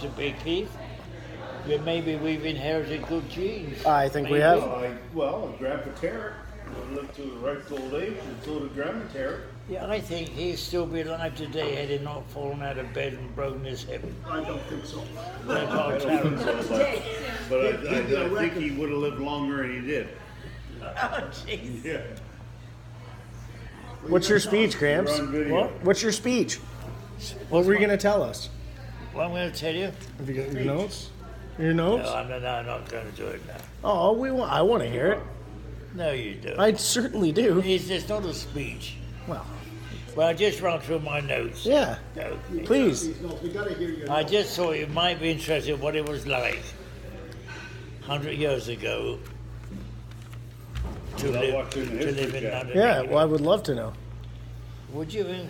Mr. Big Keith. Yeah, maybe we've inherited good genes. I think we Maybe. have. Grandpa Tarrant lived to a ripe old age, and so did Grandma Tarrant. Yeah, I think he'd still be alive today had he not fallen out of bed and broken his hip. I don't think so. Grandpa I don't Tarrant. think so, but I think he would have lived longer than he did. Oh, jeez. Yeah. What's your speech, Gramps? We're on video. What? What's your speech? What were you going to tell us? Well, I'm going to tell you. Have you got your notes? Your notes? No, I'm not going to do it now. Oh, I want to hear it. No, you don't. I certainly do. It's not a speech. Well, Well, I just run through my notes. yeah. Okay. Please. We gotta hear your I just thought you might be interested in what it was like 100 years ago to Without live, watching the to History live in Channel. London. Yeah, well, I would love to know. Would you?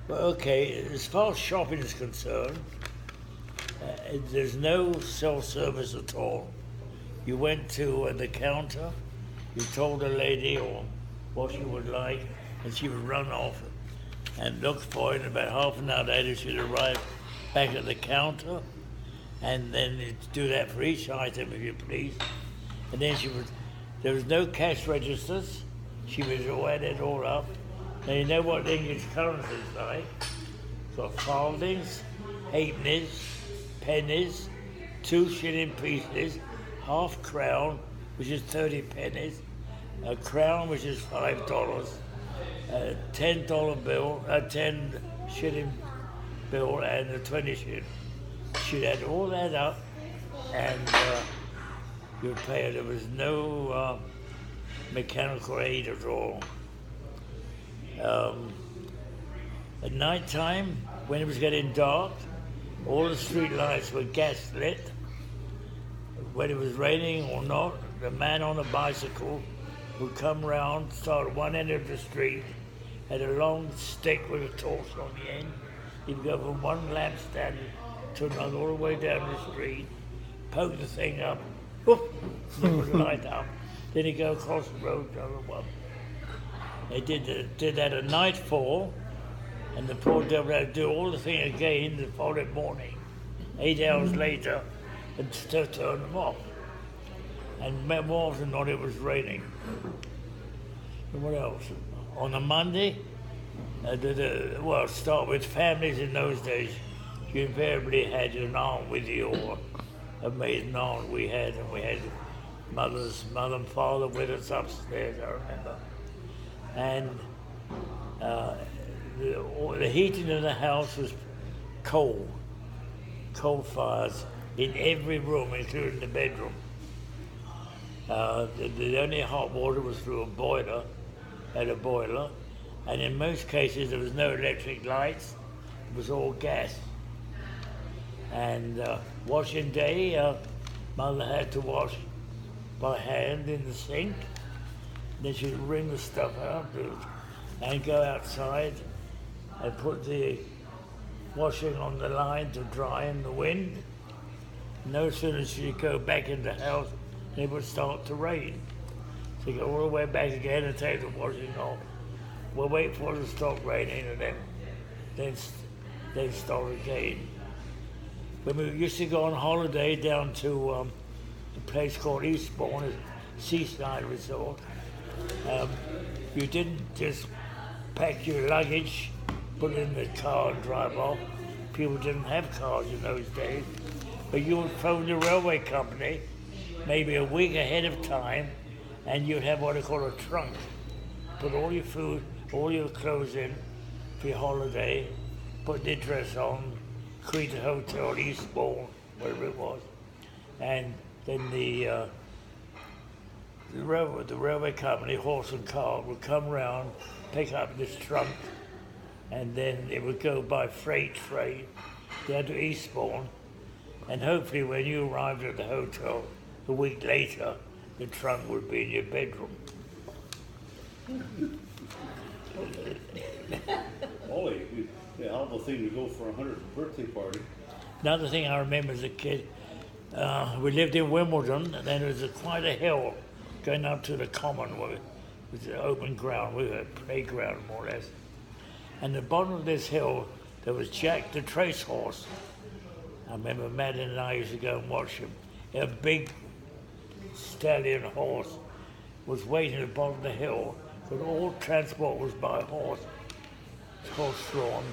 Well, okay, as far as shopping is concerned, there's no self-service at all. You went to the counter, you told a lady or what you would like, and she would run off and look for it. About half an hour later, she'd arrive back at the counter, and then you'd do that for each item, if you please. And then there was no cash registers. She would add it all up. Now you know what English currency is like. Got farthings, halfpennies, pennies, 2 shilling pieces, half crown, which is 30 pennies, a crown, which is $5, a $10 bill, a 10 shilling bill, and a 20 shilling. She'd add all that up, and you'd pay it. There was no mechanical aid at all. At night time, when it was getting dark, all the street lights were gas lit. When it was raining or not, the man on a bicycle would come round, start at one end of the street, had a long stick with a torch on the end. He'd go from one lampstand to another all the way down the street, poke the thing up, whoop, it would light up. Then he'd go across the road to the other one. They did that at nightfall, and the poor devil had to do all the thing again the following morning, 8 hours later, and still turn them off. And more often than not, it was raining. And what else? On a Monday, start with families in those days. You invariably had an aunt with you, or a maiden aunt we had, and we had mother and father with us upstairs, I remember. And the heating of the house was coal fires in every room, including the bedroom. The only hot water was through a boiler, and in most cases there was no electric lights, it was all gas. And washing day, mother had to wash by hand in the sink. Then she'd wring the stuff out and go outside and put the washing on the line to dry in the wind. No sooner as she'd go back in the house, it would start to rain. So you go all the way back again and take the washing off. We'll wait for it to stop raining and then start again. When we used to go on holiday down to a place called Eastbourne, a seaside resort, you didn't just pack your luggage, put it in the car and drive off. People didn't have cars in those days. But you would phone the railway company maybe a week ahead of time, and you'd have what they call a trunk. Put all your food, all your clothes in for your holiday, put the dress on, Crete Hotel, Eastbourne, wherever it was. And then the railway company, horse and cart, would come round, pick up this trunk, and then it would go by freight train down to Eastbourne, and hopefully when you arrived at the hotel a week later, the trunk would be in your bedroom. Ollie, the horrible thing to go for a 100th birthday party. Another thing I remember as a kid, we lived in Wimbledon, and then there was quite a hill going up to the common where it was an open ground, we had a playground more or less. And the bottom of this hill there was Jack the Trace Horse. I remember Madeline and I used to go and watch him. A big stallion horse was waiting at the bottom of the hill, but all transport was by horse drawn.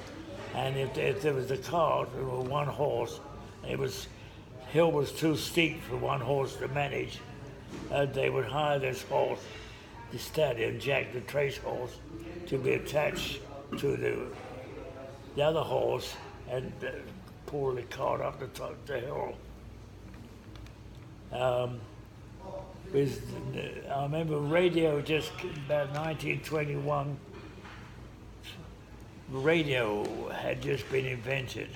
And if there was a cart, there was one horse, and hill was too steep for one horse to manage, they would hire this horse, the stallion, Jack the Trace Horse, to be attached to the other horse and pull the cart up the top of the hill. I remember radio just about 1921, radio had just been invented.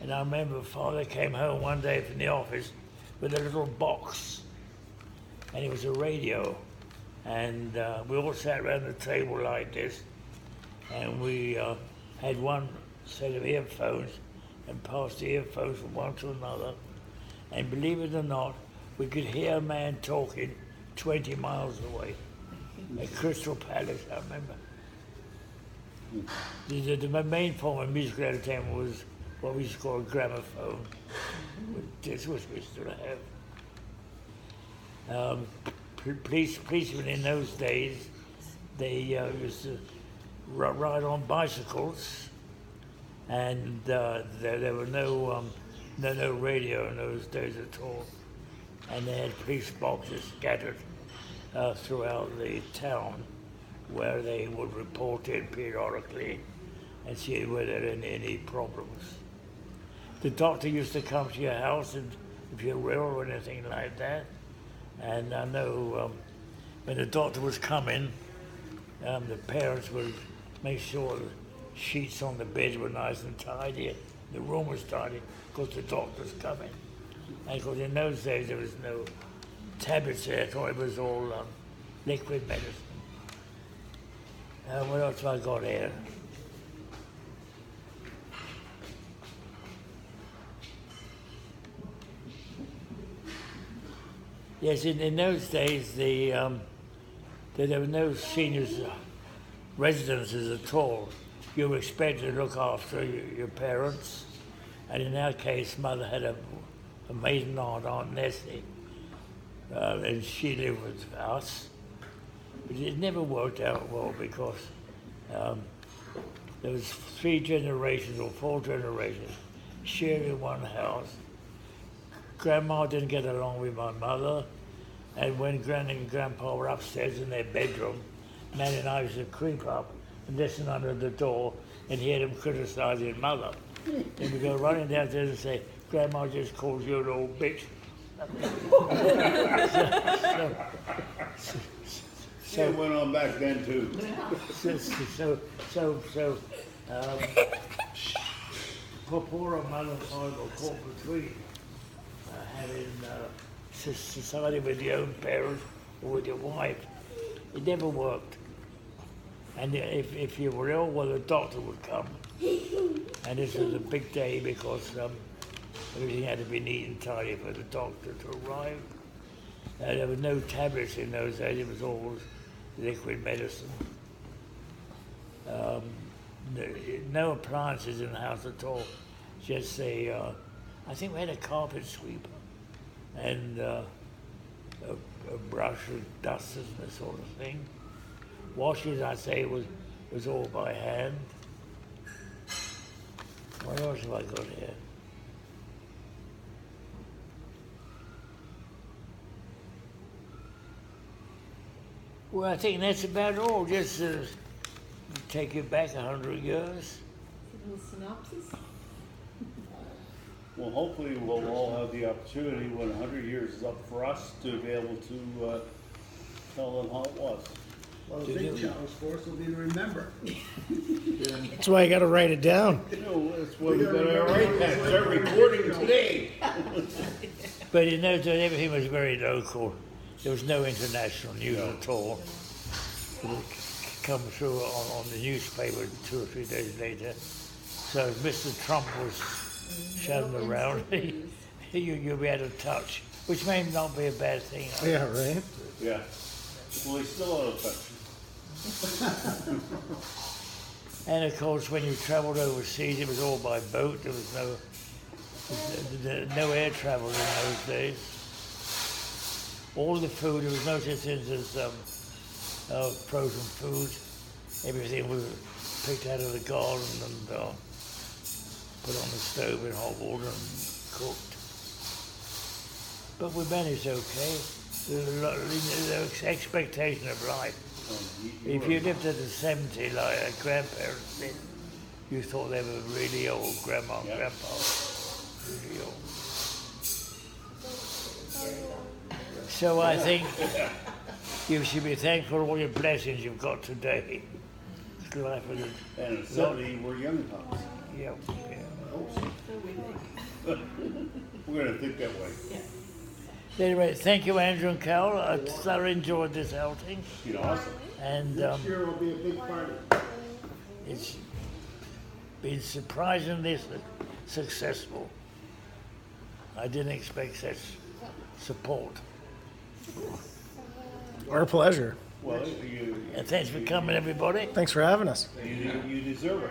And I remember Father came home one day from the office with a little box, and it was a radio. And we all sat around the table like this, and we had one set of earphones and passed the earphones from one to another. And believe it or not, we could hear a man talking 20 miles away at Crystal Palace, I remember. The main form of musical entertainment was what we used to call a gramophone. This was we still have. Policemen in those days, they used to ride on bicycles, and there were no radio in those days at all. And they had police boxes scattered throughout the town where they would report in periodically and see whether there were any problems. The doctor used to come to your house and if you're ill or anything like that. And I know when the doctor was coming, the parents would make sure the sheets on the bed were nice and tidy, the room was tidy, because the doctor's coming. And because in those days there was no tablets there, so it was all liquid medicine. What else have I got here? Yes, in those days there were no seniors' residences at all. You were expected to look after your parents, and in our case, Mother had a maiden Aunt Nessie, and she lived with us. But it never worked out well because there was 3 generations or 4 generations sharing one house. Grandma didn't get along with my mother, and when Granny and Grandpa were upstairs in their bedroom, Nan and I used to creep up and listen under the door and hear them criticizing Mother. Then we go running downstairs and say, Grandma just called you an old bitch. So it went on back then too. Poor old Mother and Father were caught between having society with your own parents or with your wife. It never worked. And if you were ill, well, the doctor would come. And this was a big day because everything had to be neat and tidy for the doctor to arrive. There were no tablets in those days, it was all liquid medicine. No appliances in the house at all, just I think we had a carpet sweeper and a brush with dusters and that sort of thing. Washing, I say, was all by hand. What else have I got here? Well, I think that's about all. Just take you back 100 years. A little synopsis? Well, hopefully we'll all have the opportunity when 100 years is up for us to be able to tell them how it was. Well, the big challenge for us will be to remember. That's why I got to write it down. You know, that's what we got our iPads. They're recording today. But in those days, everything was very local. There was no international news at all. It would come through on the newspaper 2 or 3 days later. So if Mr. Trump was shown around, you'd be out of touch, which may not be a bad thing. Yeah, right? Yeah. Well, he's still out of touch. And of course, when you traveled overseas, it was all by boat. There was no air travel in those days. All the food, there was no such thing as frozen food. Everything was picked out of the garden and put on the stove in hot water and cooked. But we managed okay. The expectation of life. If you lived to the 70 like our grandparents did, you thought they were really old, grandma and grandpa. Really old. So I think you should be thankful for all your blessings you've got today. Life is And at 70, we're young pops. yeah. We're gonna think that way. Anyway, thank you, Andrew and Carol. I thoroughly enjoyed this outing, You know, awesome. and Next year will be a big party. it's been surprisingly successful. I didn't expect such support. Our pleasure. Well, And thanks for coming, everybody. Thanks for having us. you deserve it.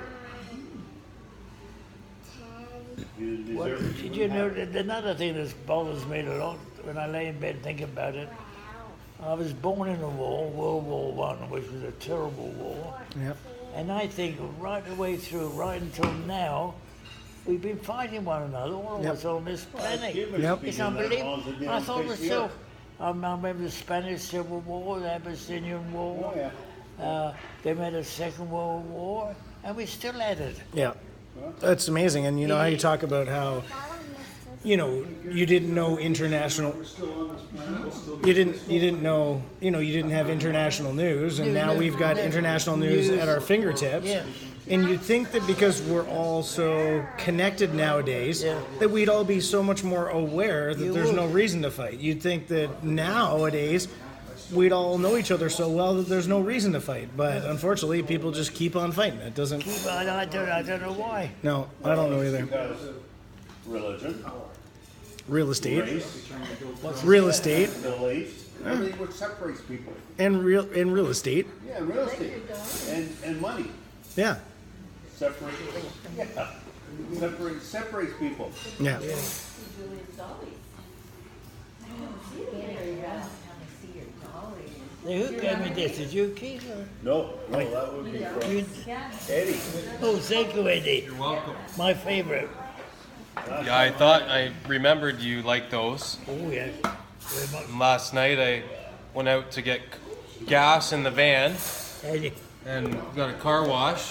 You Well, deserve it. did you know that another thing that bothers me a lot when I lay in bed and think about it? I was born in a war, World War I, which was a terrible war. Yep. And I think right the way through, right until now, we've been fighting one another, all of Yep. us on this planet. Yep. It's unbelievable. I thought myself, I remember the Spanish Civil War, the Abyssinian War, Oh, yeah. they made a Second World War, and we still at it. Yeah. That's amazing. And you know how you talk about how, you know, you didn't know international, you didn't know, you know, you didn't have international news, and now we've got international news at our fingertips. Yeah. And you'd think that because we're all so connected nowadays, Yeah. that we'd all be so much more aware that You there's would. no reason to fight. You'd think that nowadays we'd all know each other so well that there's no reason to fight. But unfortunately, people just keep on fighting. It doesn't. I don't know why. No, I don't know either. Because religion, Real estate, race, real estate, beliefs, everything which separates people. and real estate. Yeah, real estate and money Yeah, separates. Yeah, separates people. yeah. Now, who gave me this? Did you, Keith? Or? No, that would be from You? Eddie. Oh, thank you, Eddie. You're welcome. My favorite. Yeah, I thought I remembered you like those. Oh, yeah. Very much. Last night I went out to get gas in the van Eddie. and got a car wash.